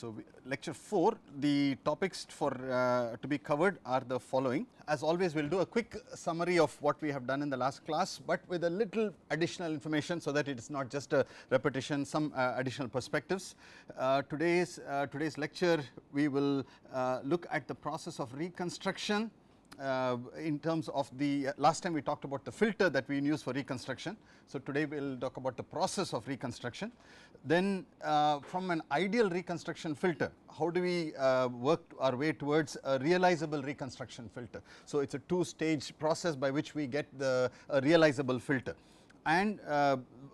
So, lecture 4, the topics for to be covered are the following. As always, we will do a quick summary of what we have done in the last class, but with a little additional information so that it is not just a repetition, some additional perspectives. Today's lecture, we will look at the process of reconstruction. In terms of the last time we talked about the filter that we use for reconstruction. So, today we will talk about the process of reconstruction. Then from an ideal reconstruction filter, how do we work our way towards a realizable reconstruction filter. So, it is a two-stage process by which we get the realizable filter. And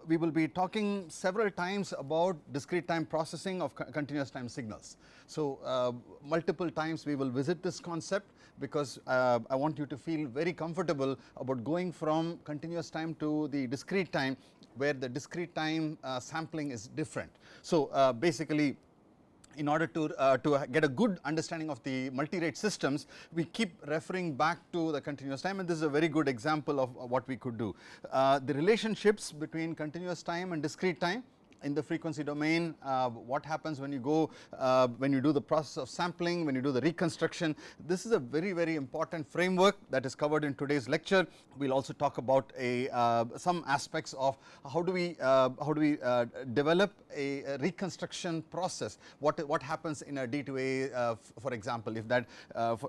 we will be talking several times about discrete time processing of continuous time signals. So, multiple times we will visit this concept, because I want you to feel very comfortable about going from continuous time to the discrete time, where the discrete time sampling is different. So, basically, in order to get a good understanding of the multi-rate systems, we keep referring back to the continuous time, and this is a very good example of what we could do. The relationships between continuous time and discrete time in the frequency domain, what happens when you go, when you do the process of sampling, when you do the reconstruction. This is a very important framework that is covered in today's lecture. We will also talk about some aspects of how do we develop a reconstruction process, what happens in a D2A, for example, if that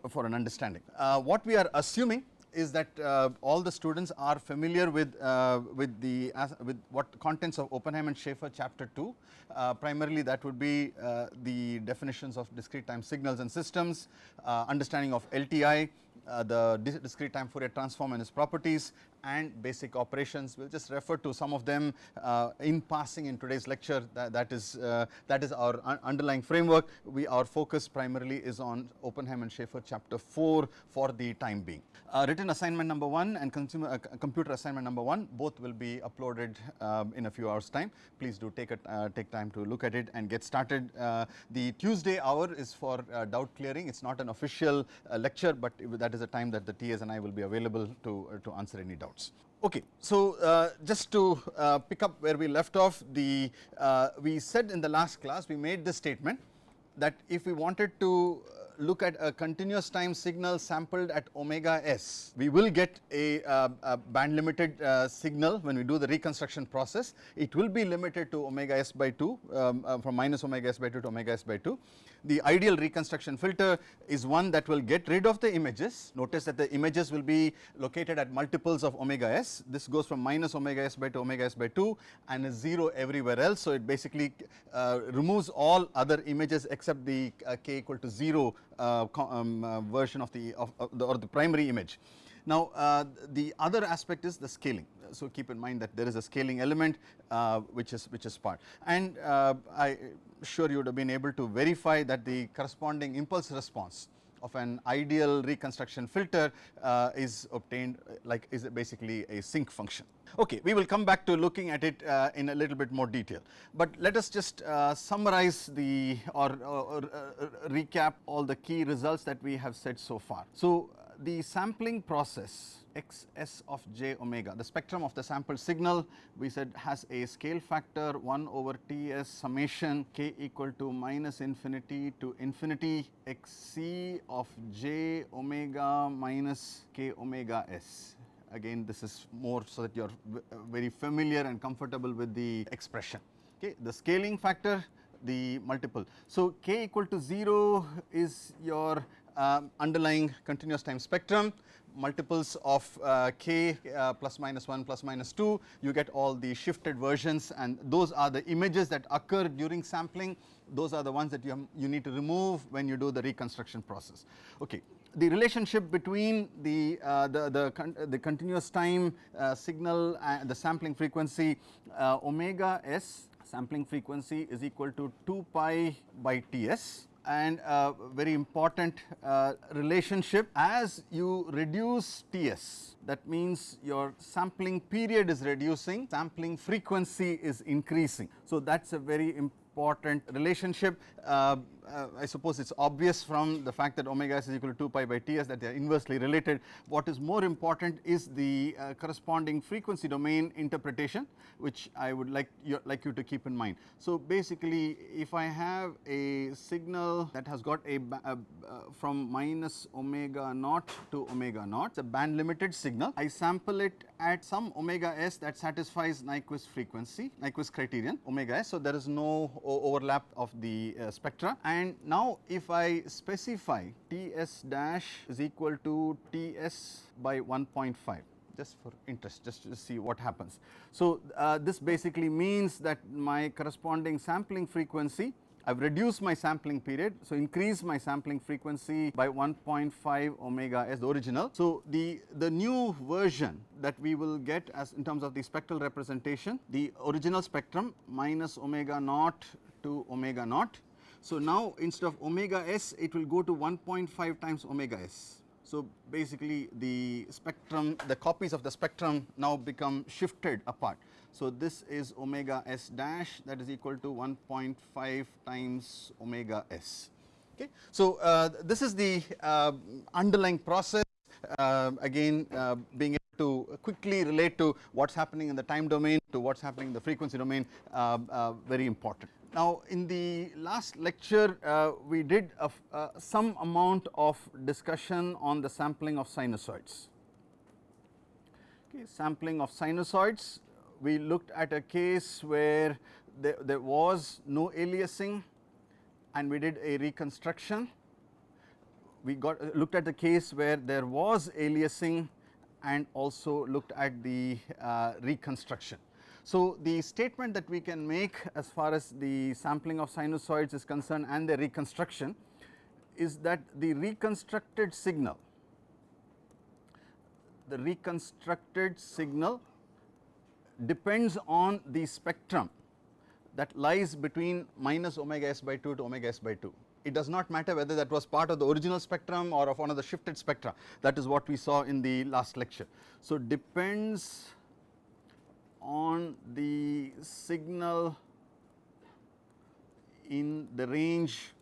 for an understanding. What we are assuming is that all the students are familiar with what contents of Oppenheim and Schaefer chapter 2. Primarily that would be the definitions of discrete time signals and systems, understanding of LTI, the discrete time Fourier transform and its properties, and basic operations. We will just refer to some of them in passing in today's lecture. That is our underlying framework. Our focus primarily is on Oppenheim and Schaefer chapter 4 for the time being. Written assignment number 1 and computer assignment number 1 both will be uploaded in a few hours time. Please do take time to look at it and get started. The Tuesday hour is for doubt clearing. It is not an official lecture, but that is a time that the TAs and I will be available to answer any doubts. Okay, so just to pick up where we left off, we said in the last class, we made this statement that if we wanted to look at a continuous time signal sampled at omega s, we will get a band limited signal when we do the reconstruction process. It will be limited to omega s by 2, from minus omega s by 2 to omega s by 2. The ideal reconstruction filter is one that will get rid of the images. Notice that the images will be located at multiples of omega s. This goes from minus omega s by 2 omega s by 2 and is 0 everywhere else. So, it basically removes all other images except the k equal to 0 version of the primary image. Now, the other aspect is the scaling. So, keep in mind that there is a scaling element which is part, and I am sure you would have been able to verify that the corresponding impulse response of an ideal reconstruction filter is obtained, is basically a sinc function. Okay, we will come back to looking at it in a little bit more detail, but let us just summarize or recap all the key results that we have said so far. So, the sampling process xs of j omega, the spectrum of the sampled signal, we said has a scale factor 1 over Ts summation k equal to minus infinity to infinity xc of j omega minus k omega s. Again, this is more so that you are very familiar and comfortable with the expression. Okay, the scaling factor, the multiple. So, k equal to 0 is your underlying continuous time spectrum. Multiples of k plus minus 1 plus minus 2, you get all the shifted versions, and those are the images that occur during sampling. Those are the ones that you need to remove when you do the reconstruction process. Okay. The relationship between the continuous time signal and the sampling frequency, omega s sampling frequency is equal to 2 pi by Ts. And very important relationship, as you reduce Ts, that means your sampling period is reducing, sampling frequency is increasing. So, that is a very important important relationship. I suppose it is obvious from the fact that omega s is equal to 2 pi by Ts that they are inversely related. What is more important is the corresponding frequency domain interpretation, which I would like you to keep in mind. So basically, if I have a signal that has got a from minus omega naught to omega naught, it is a band limited signal. I sample it at some omega s that satisfies Nyquist frequency, Nyquist criterion omega s. So there is no overlap of the spectra. And now if I specify Ts dash is equal to Ts by 1.5, just for interest, just to see what happens. So this basically means that my corresponding sampling frequency, I have reduced my sampling period, so increase my sampling frequency by 1.5 omega s, the original. So the new version that we will get as in terms of the spectral representation, the original spectrum minus omega naught to omega naught. So now instead of omega s, it will go to 1.5 times omega s. So basically the spectrum, the copies of the spectrum now become shifted apart. So this is omega s dash, that is equal to 1.5 times omega s. Okay. So this is the underlying process, again being able to quickly relate to what is happening in the time domain to what is happening in the frequency domain, very important. Now in the last lecture we did some amount of discussion on the sampling of sinusoids. Okay, sampling of sinusoids, we looked at a case where there was no aliasing and we did a reconstruction. We looked at the case where there was aliasing and also looked at the reconstruction. So the statement that we can make as far as the sampling of sinusoids is concerned and the reconstruction is that the reconstructed signal depends on the spectrum that lies between minus omega s by 2 to omega s by 2. It does not matter whether that was part of the original spectrum or of one of the shifted spectra. That is what we saw in the last lecture. So depends on the signal in the range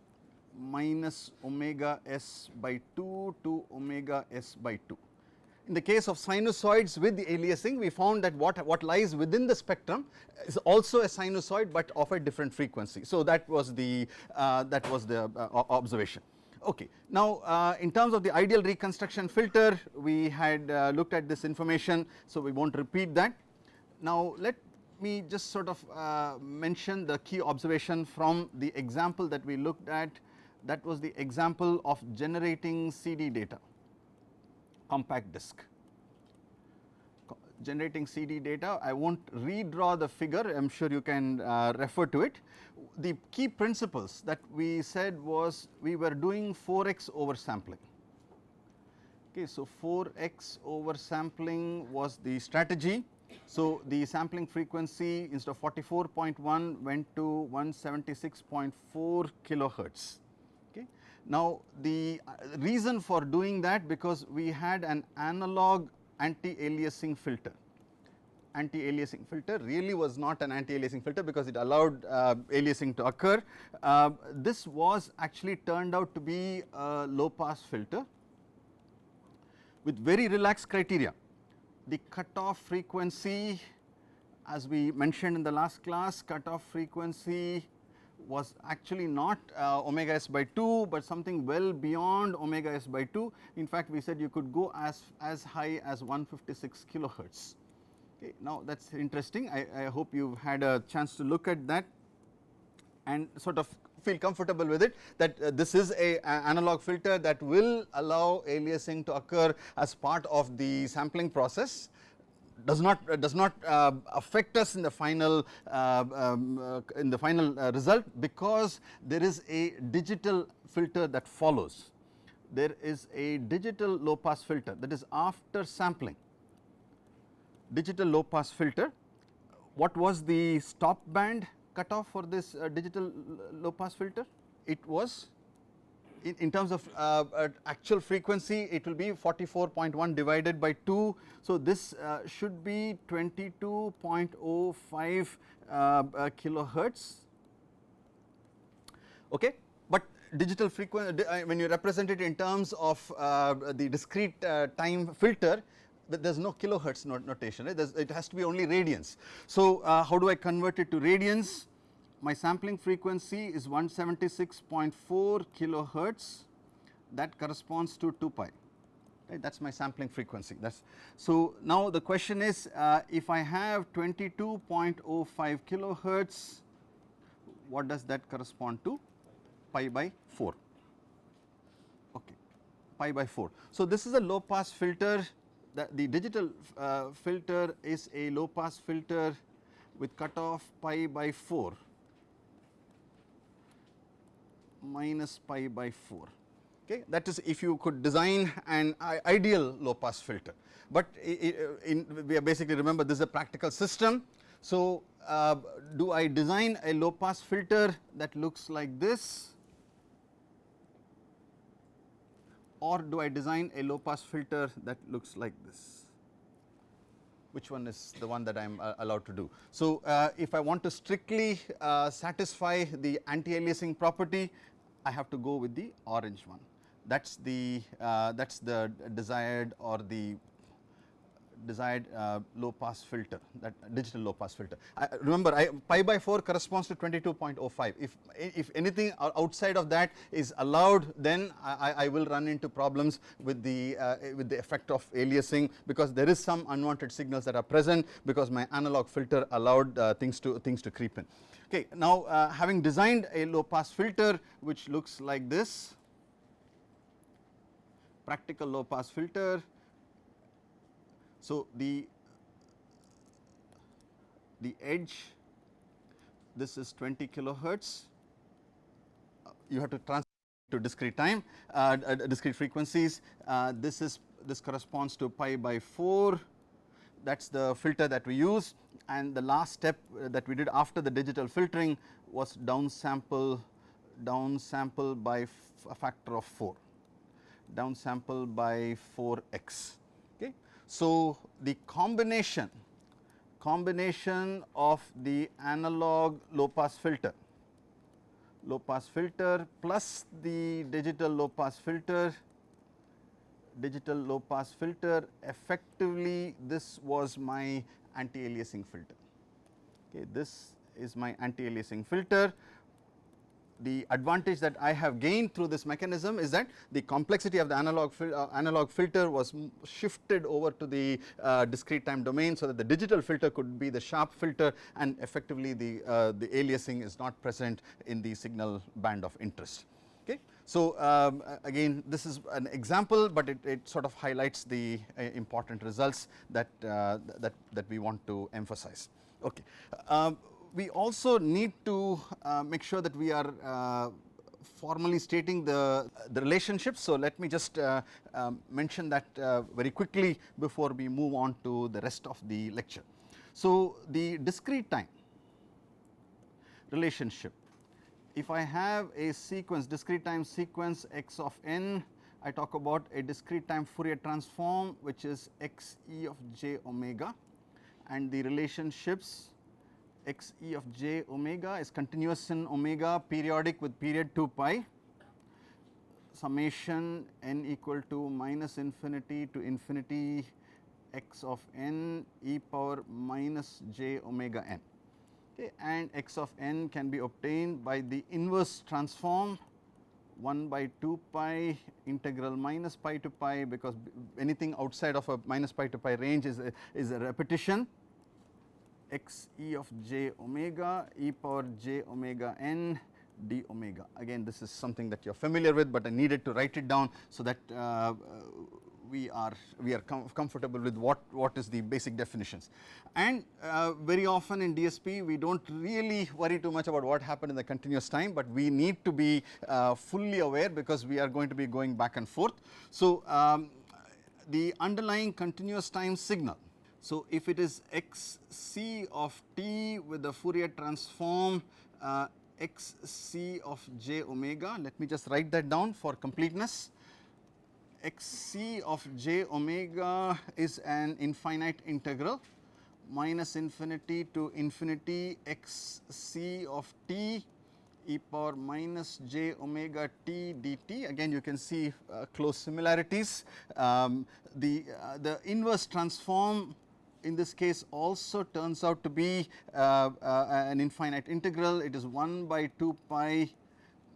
minus omega s by 2 to omega s by 2. In the case of sinusoids with the aliasing, we found that what lies within the spectrum is also a sinusoid, but of a different frequency. So that was the observation. Okay. Now in terms of the ideal reconstruction filter, we had looked at this information, so we won't repeat that. Now let me just sort of mention the key observation from the example that we looked at. That was the example of generating CD data, compact disc. Generating CD data, I won't redraw the figure, I am sure you can refer to it. The key principles that we said was we were doing 4x oversampling. Okay, so 4x oversampling was the strategy. So the sampling frequency instead of 44.1 went to 176.4 kilohertz. Okay. Now the reason for doing that, because we had an analog anti-aliasing filter. Anti-aliasing filter really was not an anti-aliasing filter because it allowed aliasing to occur. This was actually turned out to be a low pass filter with very relaxed criteria. The cutoff frequency, as we mentioned in the last class, cutoff frequency was actually not omega s by 2, but something well beyond omega s by 2. In fact, we said you could go as high as 156 kilohertz. Okay, now that is interesting. I hope you have had a chance to look at that and sort of feel comfortable with it, that this is a analog filter that will allow aliasing to occur as part of the sampling process. Does not affect us in the final result, because there is a digital filter that follows. There is a digital low pass filter that is after sampling. Digital low pass filter. What was the stop band cutoff for this digital low pass filter? It was in terms of actual frequency, it will be 44.1 divided by 2. So this should be 22.05 kilohertz. okay. But digital frequency, when you represent it in terms of the discrete time filter, there is no kilohertz notation, right? It has to be only radians. So how do I convert it to radians? My sampling frequency is 176.4 kilohertz, that corresponds to 2 pi, right? That is my sampling frequency. So now the question is, if I have 22.05 kilohertz, what does that correspond to? Pi by 4, okay, pi by 4. So this is a low pass filter. The digital filter is a low pass filter with cutoff pi by 4 minus pi by 4, okay. That is if you could design an ideal low pass filter, but we basically, remember, this is a practical system. So do I design a low pass filter that looks like this, or do I design a low pass filter that looks like this? Which one is the one that I am allowed to do? So if I want to strictly satisfy the anti-aliasing property, I have to go with the orange one. That's the desired, or the desired low pass filter, that digital low pass filter. Remember, pi by 4 corresponds to 22.05. If anything outside of that is allowed, then I will run into problems with the effect of aliasing, because there is some unwanted signals that are present, because my analog filter allowed things to creep in. Okay, now having designed a low pass filter which looks like this, practical low pass filter. So the edge, this is 20 kilohertz, you have to transfer to discrete time, discrete frequencies. This corresponds to pi by 4. That is the filter that we use, and the last step that we did after the digital filtering was downsample by a factor of 4, downsample by 4x. Okay. So the combination of the analog low pass filter plus the digital low pass filter, effectively this was my anti-aliasing filter. Okay, this is my anti-aliasing filter. The advantage that I have gained through this mechanism is that the complexity of the analog filter was shifted over to the discrete time domain, so that the digital filter could be the sharp filter, and effectively the aliasing is not present in the signal band of interest. Okay. So again, this is an example, but it sort of highlights the important results that we want to emphasize. Okay. We also need to make sure that we are formally stating the relationships. So let me just mention that very quickly before we move on to the rest of the lecture. So the discrete time relationship, if I have a sequence, discrete time sequence x of n, I talk about a discrete time Fourier transform which is x e of j omega, and the relationships x e of j omega is continuous in omega, periodic with period 2 pi, summation n equal to minus infinity to infinity x of n e power minus j omega n. Okay, and x of n can be obtained by the inverse transform 1 by 2 pi integral minus pi to pi, because anything outside of a minus pi to pi range is a repetition, x e of j omega e power j omega n d omega. Again, this is something that you are familiar with, but I needed to write it down so that we are comfortable with what is the basic definitions. And very often in DSP we do not really worry too much about what happened in the continuous time, but we need to be fully aware, because we are going to be going back and forth. So the underlying continuous time signal, so if it is x c of t with the Fourier transform x c of j omega, let me just write that down for completeness. X c of j omega is an infinite integral minus infinity to infinity x c of t e power minus j omega t dt. Again you can see close similarities. The inverse transform in this case also turns out to be an infinite integral. It is 1 by 2 pi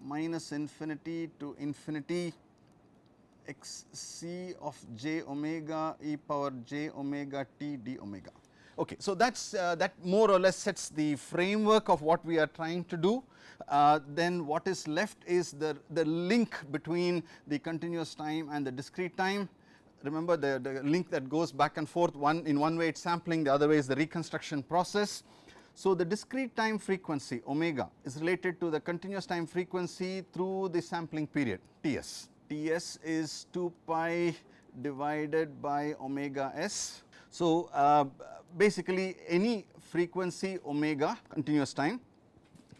minus infinity to infinity x c of j omega e power j omega t d omega. Okay, so that more or less sets the framework of what we are trying to do. Then what is left is the link between the continuous time and the discrete time. Remember the link that goes back and forth, in one way it is sampling, the other way is the reconstruction process. So the discrete time frequency omega is related to the continuous time frequency through the sampling period Ts. Ts is 2 pi divided by omega s. So basically any frequency omega continuous time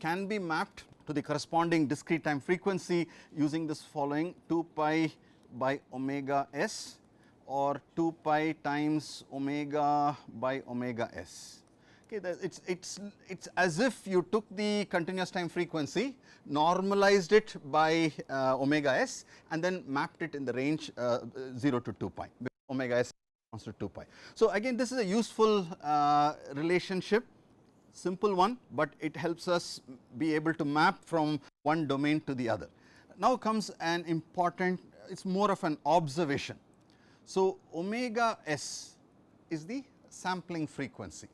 can be mapped to the corresponding discrete time frequency using this following 2 pi by omega s or 2 pi times omega by omega s. Okay, it's as if you took the continuous time frequency, normalized it by omega s and then mapped it in the range 0 to 2 pi, omega s to 2 pi. So again this is a useful relationship, simple one, but it helps us be able to map from one domain to the other. Now comes an important, it is more of an observation. So omega s is the sampling frequency,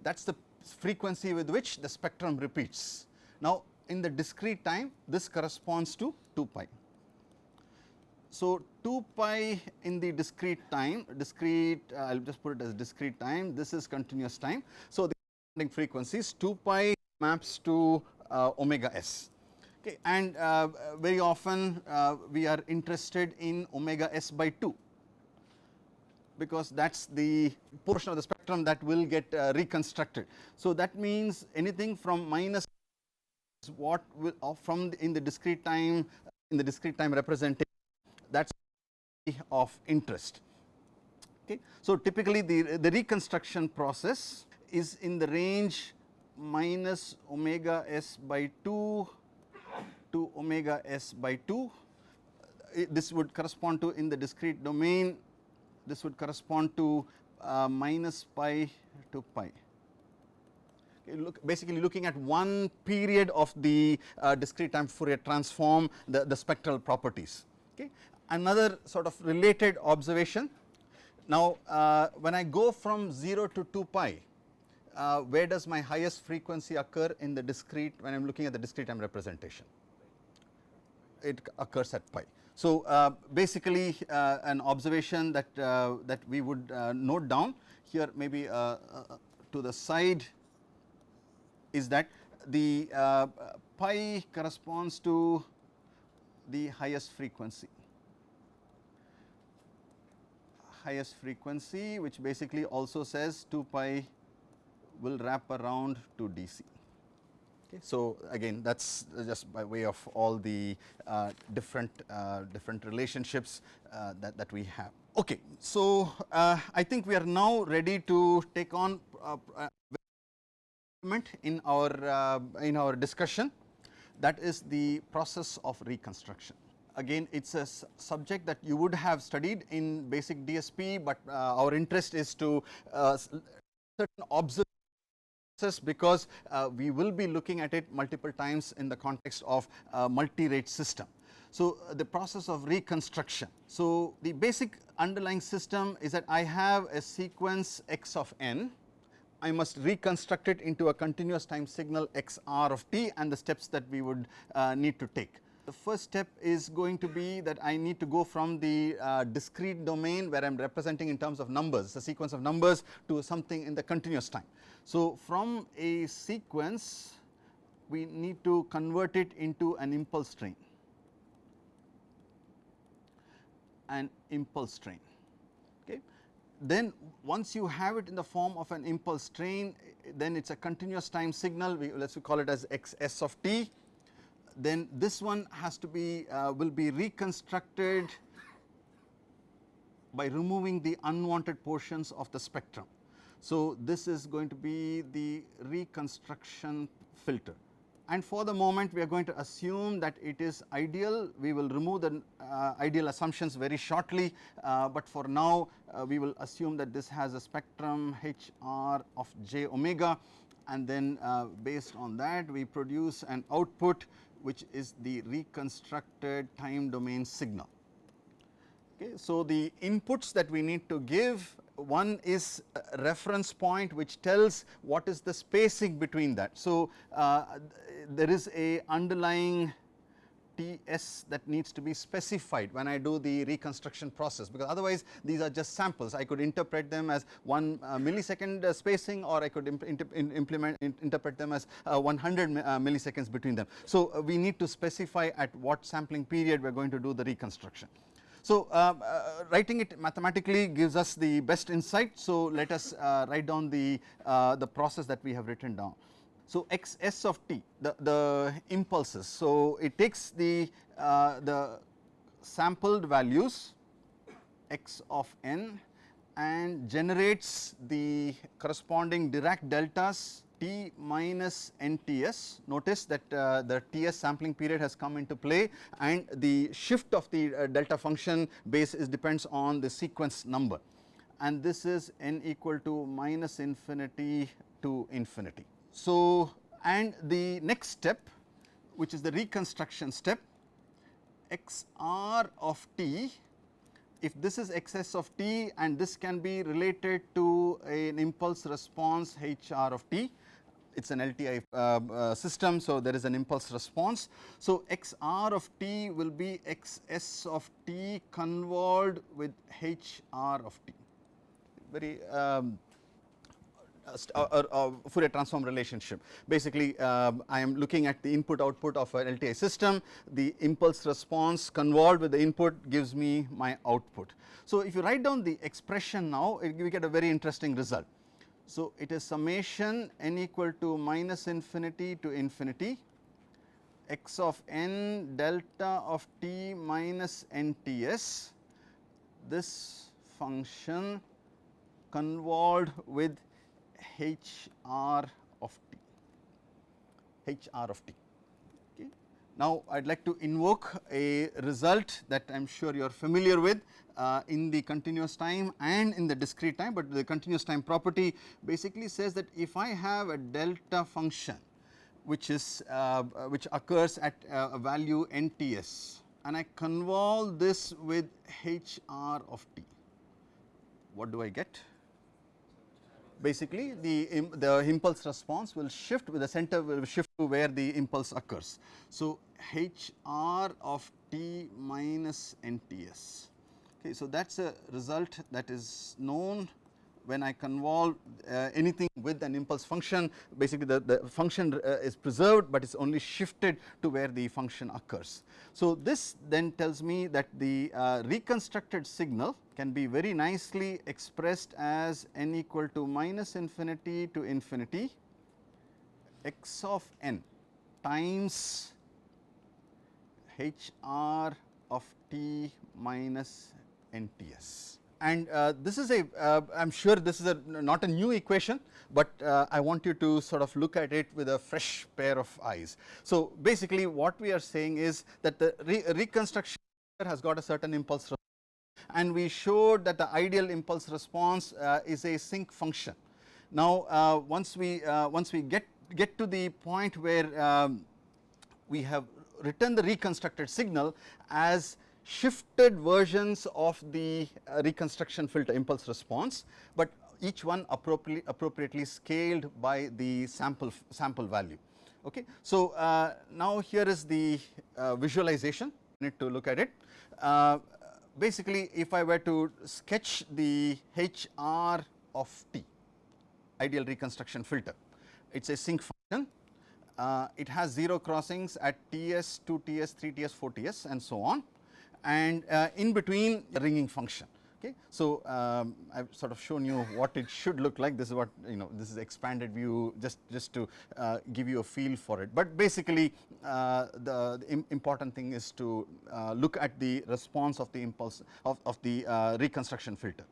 that is the frequency with which the spectrum repeats. Now in the discrete time this corresponds to 2 pi. So 2 pi in the discrete time, I will just put it as discrete time, this is continuous time. So the frequencies 2 pi maps to omega s. Okay, and very often we are interested in omega s by 2, because that is the portion of the spectrum that will get reconstructed. So that means anything from minus what will from in the discrete time representation, that is of interest. Okay. So typically the reconstruction process is in the range minus omega s by 2 to omega s by 2. This would correspond to, in the discrete domain, this would correspond to minus pi to pi. Okay, basically looking at one period of the discrete time Fourier transform, the spectral properties. Okay. Another sort of related observation, now when I go from 0 to 2 pi, where does my highest frequency occur in the discrete, when I am looking at the discrete time representation? It occurs at pi. So basically an observation that we would note down here, maybe to the side, is that the pi corresponds to the highest frequency, which basically also says 2 pi will wrap around to DC. Okay. So again that is just by way of all the different relationships that we have. Okay. So I think we are now ready to take on in our discussion, that is the process of reconstruction. Again it is a subject that you would have studied in basic DSP, but our interest is to certain observations, because we will be looking at it multiple times in the context of multi-rate system. So the process of reconstruction. So the basic underlying system is that I have a sequence x of n, I must reconstruct it into a continuous time signal xr of t, and the steps that we would need to take. The first step is going to be that I need to go from the discrete domain, where I am representing in terms of numbers, a sequence of numbers, to something in the continuous time. So from a sequence we need to convert it into an impulse train, Okay. Then once you have it in the form of an impulse train, then it is a continuous time signal, let us call it as xs of t. Then this one has to be will be reconstructed by removing the unwanted portions of the spectrum. So this is going to be the reconstruction filter. and for the moment we are going to assume that it is ideal. We will remove the ideal assumptions very shortly, but for now we will assume that this has a spectrum HR of j omega, and then based on that we produce an output which is the reconstructed time domain signal. Okay. So, the inputs that we need to give, one is a reference point which tells what is the spacing between that. So, there is a underlying Ts that needs to be specified when I do the reconstruction process, because otherwise these are just samples. I could interpret them as 1 millisecond spacing, or I could interpret them as 100 milliseconds between them. So, we need to specify at what sampling period we are going to do the reconstruction. So, writing it mathematically gives us the best insight. So, let us write down the process that we have written down. So, xs of t, the impulses. So, it takes the sampled values x of n and generates the corresponding Dirac deltas t minus nts. Notice that the ts sampling period has come into play, and the shift of the delta function base depends on the sequence number, and this is n equal to minus infinity to infinity. So, and the next step, which is the reconstruction step, xr of t, if this is xs of t and this can be related to an impulse response hr of t, it is an LTI system. So, there is an impulse response. So, xr of t will be xs of t convolved with hr of t, very Fourier transform relationship. Basically, I am looking at the input output of an LTI system, the impulse response convolved with the input gives me my output. So, if you write down the expression now, we get a very interesting result. So, it is summation n equal to minus infinity to infinity x of n delta of t minus nts, this function convolved with hr of t, hr of t. Okay. Now, I would like to invoke a result that I am sure you are familiar with in the continuous time and in the discrete time, but the continuous time property basically says that if I have a delta function which is which occurs at a value nts and I convolve this with hr of t, what do I get? Basically, the impulse response will shift with the center will shift to where the impulse occurs. So, hr of t minus nts. Okay, so, that is a result that is known when I convolve anything with an impulse function. Basically, the function is preserved, but it is only shifted to where the function occurs. So, this then tells me that the reconstructed signal can be very nicely expressed as n equal to minus infinity to infinity x of n times hr of t minus nts. And this is a I am sure this is not a new equation, but I want you to sort of look at it with a fresh pair of eyes. So, basically what we are saying is that the reconstruction has got a certain impulse response, and we showed that the ideal impulse response is a sinc function. Now, once we get to the point where we have written the reconstructed signal as shifted versions of the reconstruction filter impulse response, but each one appropriately scaled by the sample value. Okay. So, now here is the visualization, you need to look at it. Basically, if I were to sketch the hr of t, ideal reconstruction filter, it is a sinc function. It has 0 crossings at Ts, 2Ts, 3Ts, 4Ts and so on, and in between a ringing function. Okay. So, I have sort of shown you what it should look like. This is what this is expanded view, just to give you a feel for it. But basically, the important thing is to look at the response of the impulse of the reconstruction filter.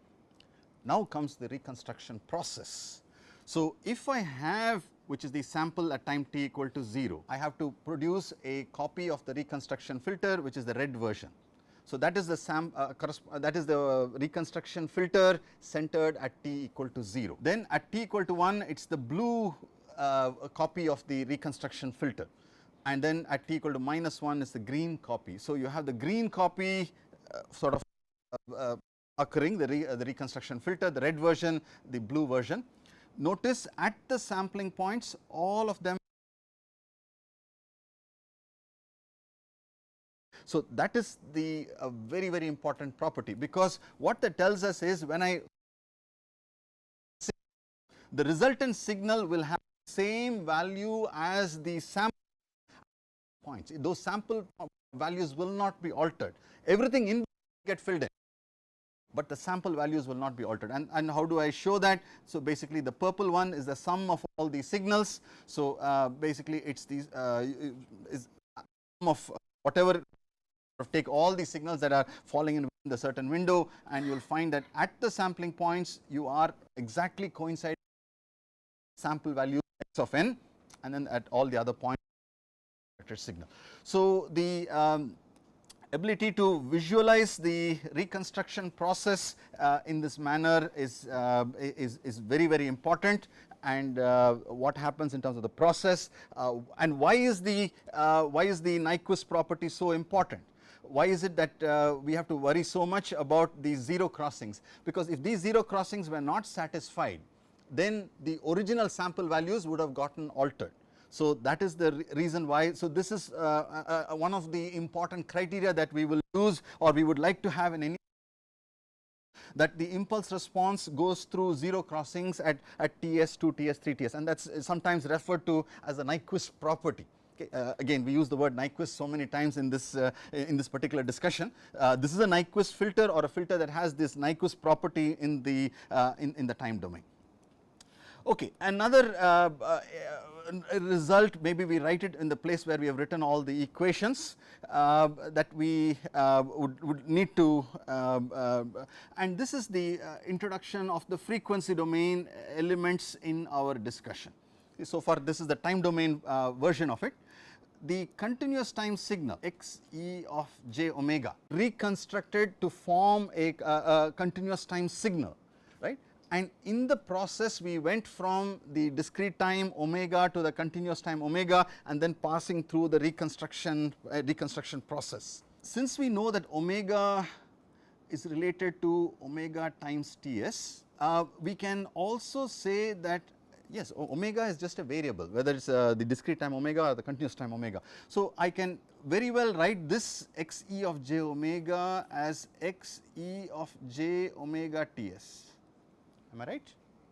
Now comes the reconstruction process. So, if I have which is the sample at time t equal to 0. I have to produce a copy of the reconstruction filter, which is the red version. So, that is the reconstruction filter centered at t equal to 0. Then at t equal to 1, it is the blue copy of the reconstruction filter, and then at t equal to -1 is the green copy. So, you have the green copy sort of occurring, the reconstruction filter, the red version, the blue version. Notice at the sampling points, all of them. So, that is the very, very important property, because what that tells us is when the resultant signal will have the same value as the sample points, those sample values will not be altered, everything in get filled in, but the sample values will not be altered. And how do I show that? So, basically the purple one is the sum of all these signals. So, basically it is these is sum of whatever, take all these signals that are falling in the certain window, and you will find that at the sampling points you are exactly coinciding sample value x of n, and then at all the other points signal. So, the ability to visualize the reconstruction process in this manner is very, very important, and what happens in terms of the process, and why is the Nyquist property so important? Why is it that we have to worry so much about these zero crossings? Because if these zero crossings were not satisfied, then the original sample values would have gotten altered. So, that is the reason why. So, this is one of the important criteria that we will use, or we would like to have in any, that the impulse response goes through zero crossings at Ts, 2 Ts, 3 Ts, and that is sometimes referred to as the Nyquist property. Okay. Again, we use the word Nyquist so many times in this particular discussion. This is a Nyquist filter, or a filter that has this Nyquist property in the time domain. Okay. Another result, maybe we write it in the place where we have written all the equations that we would need to, and this is the introduction of the frequency domain elements in our discussion. So far this is the time domain version of it. The continuous time signal x e of j omega reconstructed to form a continuous time signal, right. And in the process we went from the discrete time omega to the continuous time omega, and then passing through the reconstruction process. Since we know that omega is related to omega times Ts, we can also say that yes, omega is just a variable, whether it is the discrete time omega or the continuous time omega. So, I can very well write this x e of j omega as x e of j omega Ts. Am I right?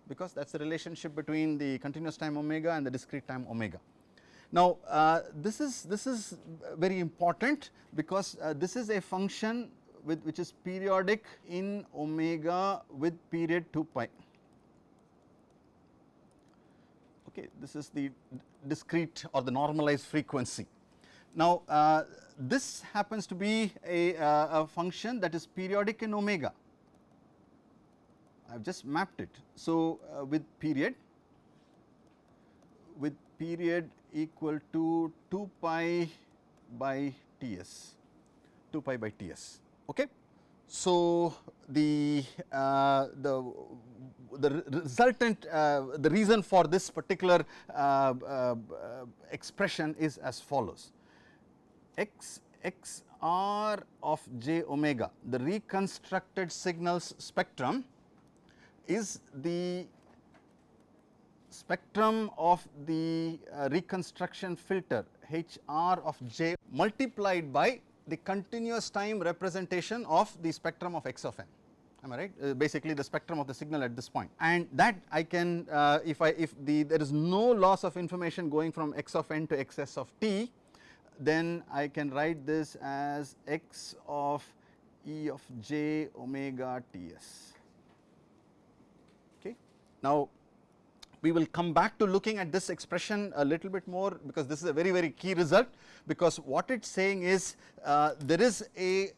Because that is the relationship between the continuous time omega and the discrete time omega. Now, this is very important, because this is a function which is periodic in omega with period 2 pi. Okay, this is the discrete or the normalized frequency. Now, this happens to be a function that is periodic in omega. I have just mapped it. So, with period equal to 2 pi by Ts, 2 pi by Ts. Okay. So, the resultant, the reason for this particular expression is as follows: xr of j omega, the reconstructed signals spectrum, is the spectrum of the reconstruction filter Hr of j multiplied by the continuous time representation of the spectrum of x of n. Am I right? Basically the spectrum of the signal at this point, and that I can if there is no loss of information going from x of n to xs of t, then I can write this as x of e of j omega Ts. Okay. Now, we will come back to looking at this expression a little bit more, because this is a very, very key result, because what it is saying is there is a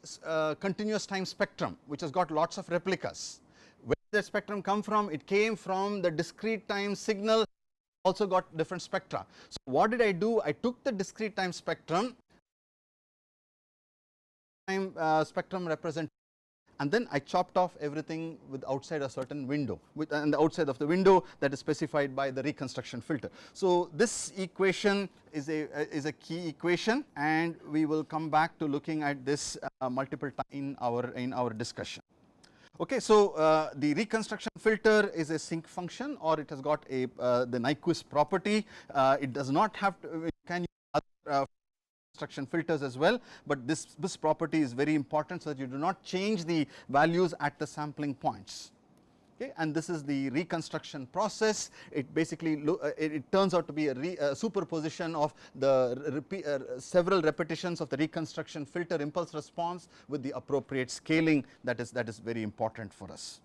continuous time spectrum which has got lots of replicas. Where did that spectrum come from? It came from the discrete time signal also got different spectra. So, what did I do? I took the discrete time spectrum, spectrum represent, and then I chopped off everything with outside a certain window, and the outside of the window that is specified by the reconstruction filter. So, this equation is a key equation, and we will come back to looking at this multiple times in our discussion. Okay, so the reconstruction filter is a sinc function, or it has got a the Nyquist property. It does not have to, it can use other reconstruction filters as well, but this property is very important, so that you do not change the values at the sampling points. Okay, and this is the reconstruction process. It basically it turns out to be a superposition of the several repetitions of the reconstruction filter impulse response with the appropriate scaling that is very important for us.